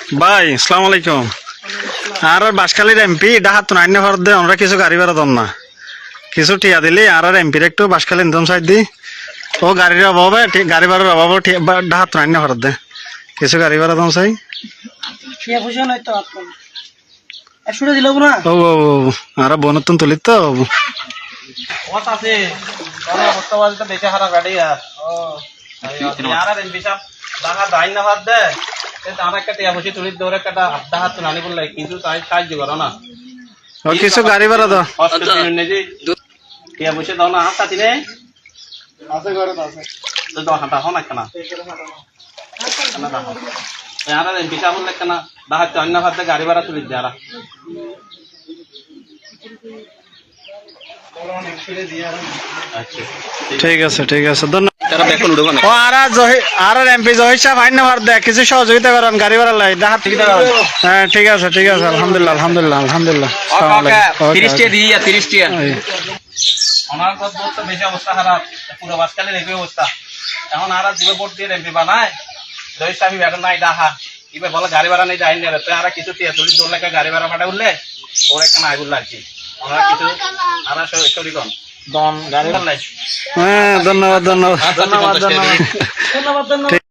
ভাই আসসালামু আলাইকুম। আর বাসখালীর এমপি ডাহাত তো নাইনে ভর দে আমরা কিছু গাড়ি ভাড়া দম না কিছু টিয়া দিলি আর এমপির একটু বাসখালী ইনকাম সাইড দি ও গাড়ির অভাবে গাড়ি ভাড়ার অভাবে ডাহাত তো নাইনে ভর দে কিছু গাড়ি ভাড়া দম চাই ও আর বনতুন তুলি তো কিছু গাড়ি ভাড়া দাও বসে দাও না হাত নে হাঁটা হন একটা না পিঠা বললে একটা না দাহাচ্ছে অন্য ভাবতে গাড়ি ভাড়া তুলি যারা ঠিক আছে ধন্যবাদ। তারা দেখুন উঠবো না ও আর এমপি জহির সাহেব আইন ভার দেয় কিছু সহযোগিতা করেন গাড়ি ভাড়া লাই ডাহাত। হ্যাঁ ঠিক আছে আলহামদুলিল্লাহ আলহামদুলিল্লাহ। 30 টাকা দিই 30 টাকা আমার কথা বেশি অবস্থা খারাপ পুরো বাসকালের একই অবস্থা এখন আর জীবে ভোট দিয়ে এমপি বানায় জহির সাহেব এখন নাই ডাহা এবার বলে গাড়ি ভাড়া নেই আইন নেবে তো আর কিছু 43 লাখ গাড়ি ভাড়া ফাটা উঠলে ওর একটা নাই বললো আর কি আমরা কিছু আর শরীকন দম গাড়ি ভাড়া নাই। হ্যাঁ ধন্যবাদ।